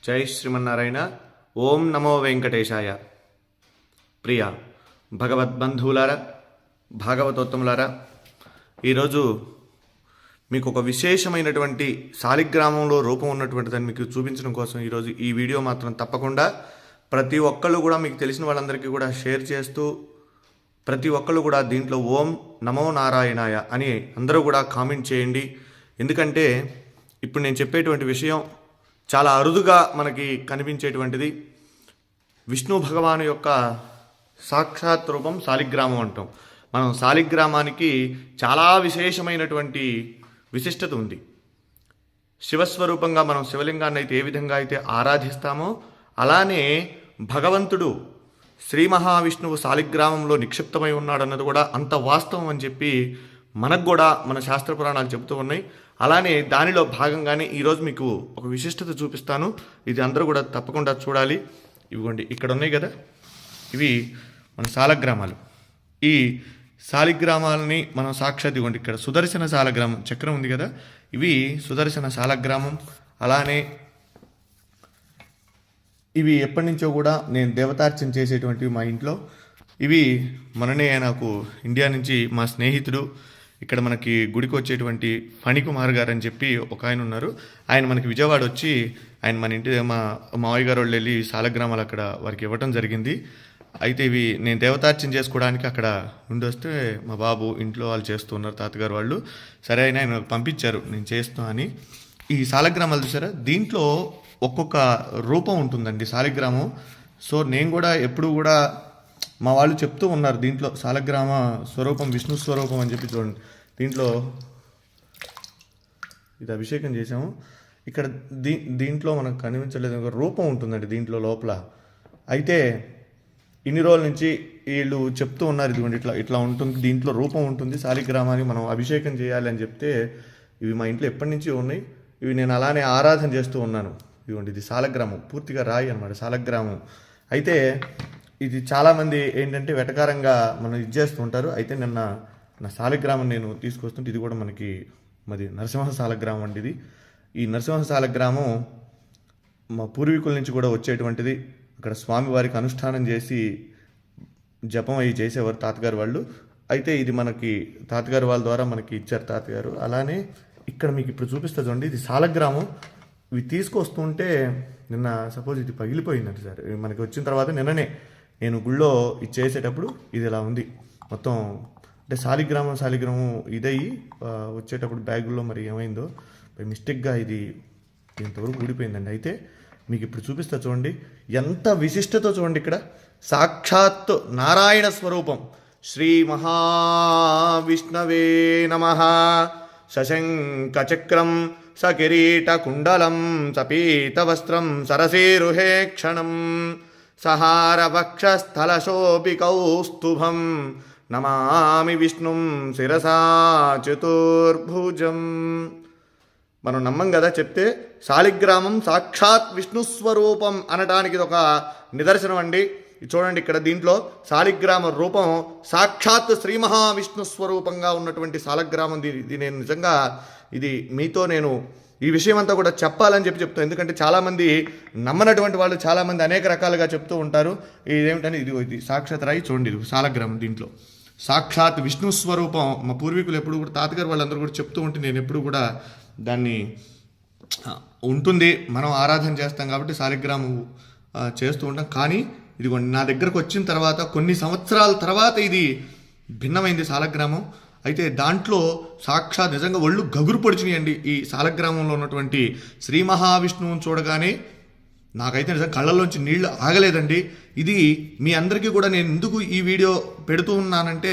జై శ్రీమన్నారాయణ. ఓం నమో వెంకటేశాయ. ప్రియ భగవద్బంధువులారా, భాగవతోత్తములారా, ఈరోజు మీకు ఒక విశేషమైనటువంటి శాలిగ్రామంలో రూపం ఉన్నటువంటిదని మీకు చూపించడం కోసం ఈరోజు ఈ వీడియో మాత్రం తప్పకుండా ప్రతి ఒక్కళ్ళు కూడా మీకు తెలిసిన వాళ్ళందరికీ కూడా షేర్ చేస్తూ, ప్రతి ఒక్కళ్ళు కూడా దీంట్లో ఓం నమో నారాయణాయ అని అందరూ కూడా కామెంట్ చేయండి. ఎందుకంటే ఇప్పుడు నేను చెప్పేటువంటి విషయం చాలా అరుదుగా మనకి కనిపించేటువంటిది. విష్ణు భగవాను యొక్క సాక్షాత్ రూపం శాలిగ్రామం అంటాం. మనం శాలిగ్రామానికి చాలా విశేషమైనటువంటి విశిష్టత ఉంది. శివస్వరూపంగా మనం శివలింగాన్ని అయితే ఏ విధంగా అయితే ఆరాధిస్తామో అలానే భగవంతుడు శ్రీ మహావిష్ణువు శాలిగ్రామంలో నిక్షిప్తమై ఉన్నాడన్నది కూడా అంత వాస్తవం అని చెప్పి మనకు కూడా మన శాస్త్ర పురాణాలు చెబుతూ ఉన్నాయి. అలానే దానిలో భాగంగానే ఈరోజు మీకు ఒక విశిష్టత చూపిస్తాను. ఇది అందరూ కూడా తప్పకుండా చూడాలి. ఇవిగోండి ఇక్కడ ఉన్నాయి కదా, ఇవి మన శాలగ్రామాలు. ఈ శాలిగ్రామాలని మనం సాక్షాత్ ఇవ్వండి, ఇక్కడ సుదర్శన శాలగ్రామం చక్రం ఉంది కదా, ఇవి సుదర్శన శాలగ్రామం. అలానే ఇవి ఎప్పటి నుంచో కూడా నేను దేవతార్చన చేసేటువంటివి మా ఇంట్లో. ఇవి మననే నాకు ఇండియా నుంచి మా స్నేహితుడు ఇక్కడ మనకి గుడికి వచ్చేటువంటి ఫణికుమార్ గారు అని చెప్పి ఒక ఆయన ఉన్నారు. ఆయన మనకి విజయవాడ వచ్చి ఆయన మన ఇంటి మా మావయ్య గారు వాళ్ళు వెళ్ళి శాలగ్రామాలు అక్కడ వారికి ఇవ్వటం జరిగింది. అయితే ఇవి నేను దేవతార్చన చేసుకోవడానికి అక్కడ ఉండి వస్తే మా బాబు ఇంట్లో వాళ్ళు చేస్తూ ఉన్నారు, తాతగారు వాళ్ళు. సరే అయినా ఆయన పంపించారు నేను చేస్తా అని. ఈ శాలగ్రామాలు చూసారా, దీంట్లో ఒక్కొక్క రూపం ఉంటుందండి శాలిగ్రామం. సో నేను కూడా ఎప్పుడు కూడా మా వాళ్ళు చెప్తూ ఉన్నారు దీంట్లో శాలగ్రామ స్వరూపం విష్ణు స్వరూపం అని చెప్పి. చూడండి దీంట్లో ఇది అభిషేకం చేసాము. ఇక్కడ దీంట్లో మనకు కనిపించలేదు, ఒక రూపం ఉంటుందండి దీంట్లో లోపల. అయితే ఇన్ని రోజుల నుంచి వీళ్ళు చెప్తూ ఉన్నారు ఇదిగోండి ఇట్లా ఇట్లా ఉంటుంది, దీంట్లో రూపం ఉంటుంది శాలిగ్రామాన్ని మనం అభిషేకం చేయాలి అని చెప్తే ఇవి మా ఇంట్లో ఎప్పటి నుంచి ఉన్నాయి. ఇవి నేను అలానే ఆరాధన చేస్తూ ఉన్నాను. ఇదిగోండి ఇది శాలగ్రామం, పూర్తిగా రాయి అనమాట శాలగ్రామం. అయితే ఇది చాలామంది ఏంటంటే వెటకారంగా మనం ఇది చేస్తూ ఉంటారు. అయితే నిన్న నా శాలిగ్రామం నేను తీసుకొస్తుంటే ఇది కూడా మనకి మరి నరసింహ శాలగ్రామం అండి. ఇది ఈ నరసింహ శాలగ్రామం మా పూర్వీకుల నుంచి కూడా వచ్చేటువంటిది. అక్కడ స్వామివారికి అనుష్ఠానం చేసి జపం అవి చేసేవారు తాతగారు వాళ్ళు. అయితే ఇది మనకి తాతగారు వాళ్ళ ద్వారా మనకి ఇచ్చారు తాతగారు. అలానే ఇక్కడ మీకు ఇప్పుడు చూపిస్తా చూడండి, ఇది శాలగ్రామం. ఇవి తీసుకొస్తుంటే నిన్న సపోజ్ ఇది పగిలిపోయిందండి సార్. మనకి వచ్చిన తర్వాత నిన్ననే నేను గుళ్ళో ఇది చేసేటప్పుడు ఇది ఇలా ఉంది మొత్తం. అంటే శాలిగ్రామం ఇదయ్యి వచ్చేటప్పుడు బ్యాగుల్లో మరి ఏమైందో మిస్టేక్గా ఇది ఇంతవరకు ఊడిపోయిందండి. అయితే మీకు ఇప్పుడు చూపిస్తా చూడండి ఎంత విశిష్టతో చూడండి. ఇక్కడ సాక్షాత్ నారాయణ స్వరూపం శ్రీ మహావిష్ణవే నమః. శశంఖచక్రం సకిరీటకుండలం సపీతవస్త్రం సరసీరుహే క్షణం సహారవక్షస్థలశోభికౌస్తుభం నమామి విష్ణుం శిరసా చతుర్భుజం. మనం నమ్మం కదా చెప్తే శాలిగ్రామం సాక్షాత్ విష్ణుస్వరూపం అనడానికి ఇది ఒక నిదర్శనం అండి. చూడండి ఇక్కడ దీంట్లో శాలిగ్రామ రూపం సాక్షాత్ శ్రీ మహావిష్ణు స్వరూపంగా ఉన్నటువంటి శాలగ్రామం. ఇది నేను నిజంగా ఇది మీతో నేను ఈ విషయం అంతా కూడా చెప్పాలని చెప్తాను. ఎందుకంటే చాలామంది నమ్మనటువంటి వాళ్ళు చాలామంది అనేక రకాలుగా చెప్తూ ఉంటారు. ఇదేమిటంటే ఇది సాక్షాత్ రాయి చూడండి, ఇది శాలగ్రామం. దీంట్లో సాక్షాత్ విష్ణు స్వరూపం. మా పూర్వీకులు ఎప్పుడు కూడా తాతగారు వాళ్ళందరూ కూడా చెప్తూ ఉంటే నేను ఎప్పుడు కూడా దాన్ని ఉంటుంది, మనం ఆరాధన చేస్తాం కాబట్టి శాలిగ్రామం చేస్తూ ఉంటాం. కానీ ఇదిగోండి నా దగ్గరకు వచ్చిన తర్వాత కొన్ని సంవత్సరాల తర్వాత ఇది భిన్నమైంది శాలగ్రామం. అయితే దాంట్లో సాక్షాత్ నిజంగా ఒళ్ళు గగురు పొడిచినాయండి. ఈ శాలగ్రామంలో ఉన్నటువంటి శ్రీ మహావిష్ణువుని చూడగానే నాకైతే నిజంగా కళ్ళల్లోంచి నీళ్లు ఆగలేదండి. ఇది మీ అందరికీ కూడా నేను ఎందుకు ఈ వీడియో పెడుతూ ఉన్నానంటే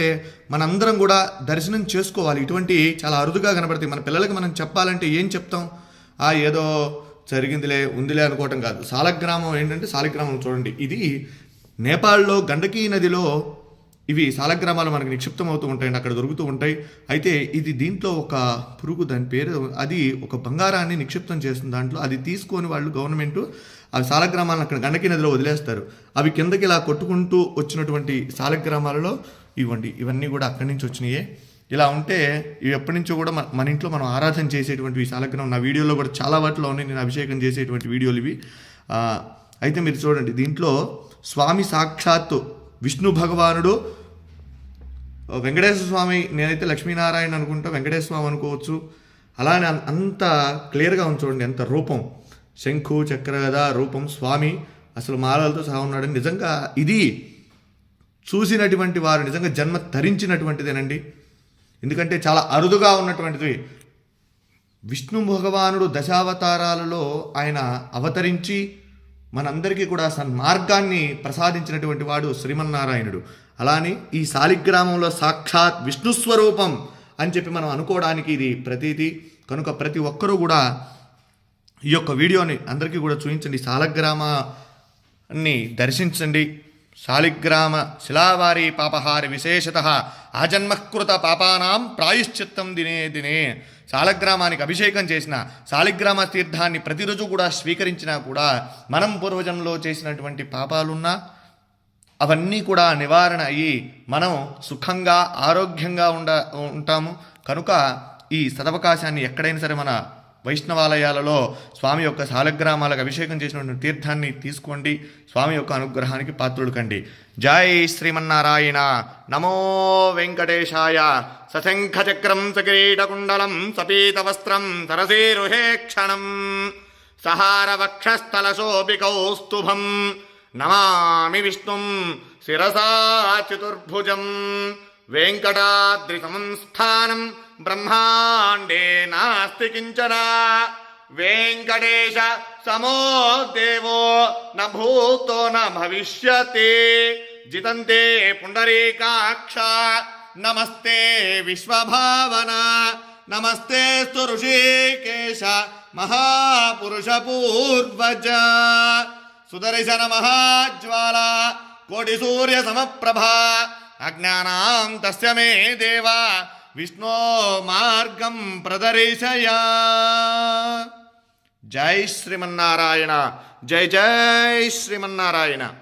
మనందరం కూడా దర్శనం చేసుకోవాలి. ఇటువంటి చాలా అరుదుగా కనబడతాయి. మన పిల్లలకి మనం చెప్పాలంటే ఏం చెప్తాం, ఏదో జరిగిందిలే ఉందిలే అనుకోవటం కాదు. శాలగ్రామం ఏంటంటే శాలిగ్రామం చూడండి, ఇది నేపాల్లో గండకీ నదిలో ఇవి శాలగ్రామాలు మనకి నిక్షిప్తం అవుతూ ఉంటాయండి, అక్కడ దొరుకుతూ ఉంటాయి. అయితే ఇది దీంట్లో ఒక పురుగు, దాని పేరు అది ఒక బంగారాన్ని నిక్షిప్తం చేస్తుంది దాంట్లో. అది తీసుకొని వాళ్ళు గవర్నమెంట్ ఆ శాలగ్రామాలను అక్కడ గండకీ నదిలో వదిలేస్తారు. అవి కిందకి ఇలా కొట్టుకుంటూ వచ్చినటువంటి శాలగ్రామాలలో ఇవన్నీ కూడా అక్కడి నుంచి వచ్చినాయే. ఇలా ఉంటే ఇవి ఎప్పటి నుంచో కూడా మన ఇంట్లో మనం ఆరాధన చేసేటువంటి ఈ శాలగ్రామం నా వీడియోలో కూడా చాలా వాటిలో ఉన్నాయి, నేను అభిషేకం చేసేటువంటి వీడియోలు ఇవి. అయితే మీరు చూడండి, దీంట్లో స్వామి సాక్షాత్తు విష్ణు భగవానుడు, వెంకటేశ్వర స్వామి, నేనైతే లక్ష్మీనారాయణ అనుకుంటా, వెంకటేశ్వర స్వామి అనుకోవచ్చు. అలానే అంత క్లియర్గా ఉంది చూడండి, ఎంత రూపం, శంఖు చక్రగద రూపం, స్వామి అసలు మాలలతో సహా ఉన్నాడు. నిజంగా ఇది చూసినటువంటి వారు నిజంగా జన్మ ధరించినటువంటిదేనండి. ఎందుకంటే చాలా అరుదుగా ఉన్నటువంటిది. విష్ణు భగవానుడు దశావతారాలలో ఆయన అవతరించి మనందరికీ కూడా సన్మార్గాన్ని ప్రసాదించినటువంటి వాడు శ్రీమన్నారాయణుడు. అలానే ఈ శాలిగ్రామంలో సాక్షాత్ విష్ణు స్వరూపం అని చెప్పి మనం అనుకోవడానికి ఇది ప్రతీతి. కనుక ప్రతి ఒక్కరూ కూడా ఈ యొక్క వీడియోని అందరికీ కూడా చూపించండి, శాలగ్రామాన్ని దర్శించండి. శాలిగ్రామ శిలావారి పాపహారి విశేషత ఆజన్మకృత పాపానాం ప్రాయశ్చిత్తం దినే దినే. శాలగ్రామానికి అభిషేకం చేసిన, శాలిగ్రామ తీర్థాన్ని ప్రతిరోజు కూడా స్వీకరించినా కూడా మనం పూర్వజన్మలో చేసినటువంటి పాపాలున్నా అవన్నీ కూడా నివారణ అయ్యి మనం సుఖంగా ఆరోగ్యంగా ఉంటాము. కనుక ఈ సదవకాశాన్ని ఎక్కడైనా సరే మన వైష్ణవాలయాలలో స్వామి యొక్క శాలగ్రామాలకు అభిషేకం చేసినటువంటి తీర్థాన్ని తీసుకోండి. స్వామి యొక్క అనుగ్రహానికి పాత్రులు కండి. జై శ్రీమన్నారాయణ. నమో వెంకటేశాయ. సశంఖచక్రం సకిరీటకుండలం సపీతవస్త్రం సరసీరుహేక్షణం సహారవక్షస్థలశోభికౌస్తుభం నమామి విష్ణుం శిరసా చతుర్భుజం. వెంకటాద్రి సంస్థానం బ్రహ్మాండే నాస్తి కించన. వెంకటేశ సమో దేవో న భూతో న భవిష్యతి. జితంతే పుండరీకాక్ష నమస్తే విశ్వభావన. నమస్తే స్తు ఋషికేశ మహాపురుష పూర్వజ. సుదర్శన మహాజ్వాల కోటి సూర్య సమప్రభా. అజ్ఞానాం తస్య మే దేవా విష్ణో మార్గం ప్రదర్శయ. జై శ్రీమన్నారాయణ. జై జై శ్రీమన్నారాయణ.